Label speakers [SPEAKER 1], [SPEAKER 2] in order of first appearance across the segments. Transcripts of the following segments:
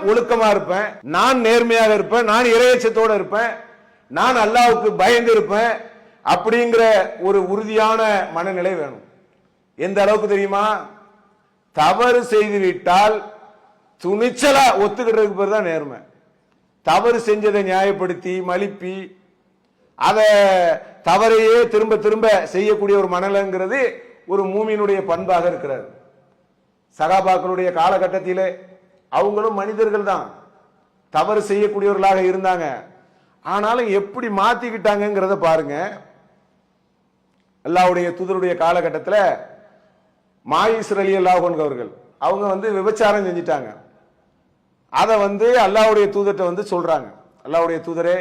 [SPEAKER 1] ஒழுக்கமா இருப்பேன், நான் நேர்மையாக இருப்பேன், நான் இறையச்சத்தோட இருப்பேன், நான் அல்லாஹ்வுக்கு பயந்து இருப்பேன் அப்படிங்கிற ஒரு உறுதியான மனநிலை வேணும். எந்த அளவுக்கு தெரியுமா? தவறு செய்து விட்டால் துணிச்சலா ஒத்துக்கிறதுக்கு பேர் தான் நேர்மை. தவறு செஞ்சதை நியாயப்படுத்தி மலிப்பி அதை தவறையே திரும்ப திரும்ப செய்யக்கூடிய ஒரு மனநிலைங்கிறது ஒரு மூமினுடைய பண்பாக இருக்கிறது. சகாபாக்களுடைய காலகட்டத்திலே அவங்களும் மனிதர்கள் தான், தவறு செய்யக்கூடியவர்களாக இருந்தாங்க. ஆனாலும் எப்படி மாத்திக்கிட்டாங்கிறத பாருங்க. அல்லாஹ்வுடைய தூதருடைய காலகட்டத்தில் மாயிஸ் ரலியல்லாஹு அன்ஹு அவர்கள் அவங்க விபச்சாரம் செஞ்சிட்டாங்க. அதை அல்லாஹ்வுடைய தூதர்கிட்ட சொல்றாங்க, அல்லாஹ்வுடைய தூதரே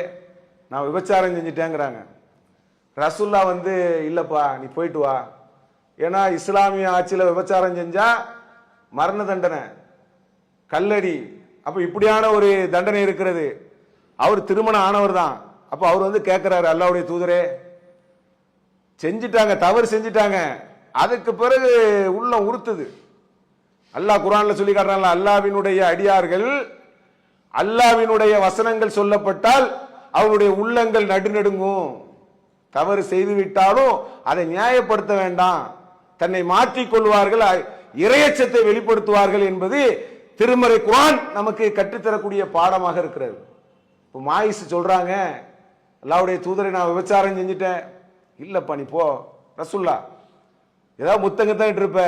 [SPEAKER 1] நான் விபச்சாரம் செஞ்சிட்டேங்கிறாங்க. ரசூல்லா இல்லப்பா நீ போயிட்டு வா, ஏன்னா இஸ்லாமிய ஆட்சியில் விபச்சாரம் செஞ்சா மரண தண்டனை, கல்லடி, அப்ப இப்படியான ஒரு தண்டனை இருக்கிறது. அவர் திருமணம் ஆனவர் தான். அப்ப அவர் கேட்கிறாரு, அல்லாஹ்வுடைய தூதரே செஞ்சிட்டாங்க, தவறு செஞ்சிட்டாங்க, அதுக்கு பிறகு உள்ளம் உறுத்துது. அல்லாஹ் குர்ஆன்ல சொல்லி காட்டுறாங்க, அல்லாஹ்வினுடைய அடியார்கள் அல்லாஹ்வினுடைய வசனங்கள் சொல்லப்பட்டால் அவருடைய உள்ளங்கள் நடுநடுங்கும். தவறு செய்து விட்டாலும் அதை நியாயப்படுத்த வேண்டாம், தன்னை மாற்றிக் கொள்வார்கள், இறையச்சத்தை வெளிப்படுத்துவார்கள் என்பது திருமறை குர்ஆன் நமக்கு கற்றுத்தரக்கூடிய பாடமாக இருக்கிறது. இப்போ மாயிஸ் சொல்றாங்க, அல்லாஹ்வுடைய தூதரை நான் விபச்சாரம் செஞ்சிட்டேன். இல்லப்பா நீ போ, ரசூல்லா ஏதாவது முத்தங்கத்தான் இருப்ப,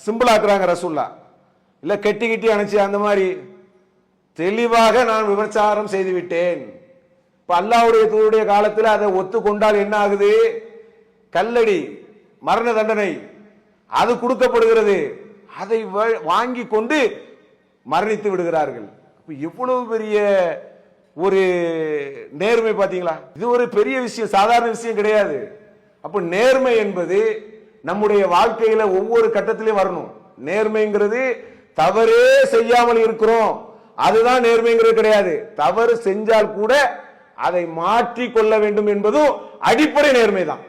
[SPEAKER 1] சிம்பிள் ஆக்குறாங்க ரசூல்லா, இல்ல கெட்டி கெட்டி அணைச்சி அந்த மாதிரி. தெளிவாக நான் விபச்சாரம் செய்து விட்டேன். இப்ப அல்லாஹ்வுடைய தூதருடைய காலத்தில் அதை ஒத்துக்கொண்டால் என்ன ஆகுது? கல்லடி, மரண தண்டனை அது கொடுக்கப்படுகிறது. அதை வாங்கி கொண்டு மரணித்து விடுகிறார்கள். எவ்வளவு பெரிய ஒரு நேர்மை பாத்தீங்களா? இது ஒரு பெரிய விஷயம், சாதாரண விஷயம் கிடையாது. அப்ப நேர்மை என்பது நம்முடைய வாழ்க்கையில ஒவ்வொரு கட்டத்திலையும் வரணும். நேர்மைங்கிறது தவறே செய்யாமல் இருக்கிறோம் அதுதான் நேர்மைங்கிறது கிடையாது. தவறு செஞ்சால் கூட அதை மாற்றி கொள்ள வேண்டும் என்பதும் அடிப்படை நேர்மை தான்.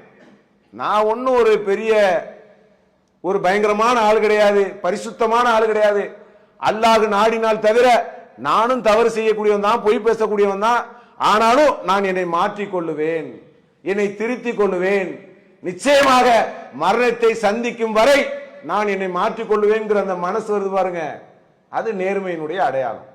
[SPEAKER 1] நான் ஒன்னும் ஒரு பெரிய ஒரு பயங்கரமான ஆள் கிடையாது, பரிசுத்தமான ஆள் கிடையாது. அல்லாஹ் நாடினால் தவிர நானும் தவறு செய்யக்கூடியவன் தான், பொய் பேசக்கூடியவன் தான். ஆனாலும் நான் என்னை மாற்றிக் கொள்ளுவேன், என்னை திருத்திக் கொள்ளுவேன். நிச்சயமாக மரணத்தை சந்திக்கும் வரை நான் என்னை மாற்றிக் கொள்ளுவேன். அந்த மனசு வருது பாருங்க, அது நேர்மையினுடைய அடையாளம்.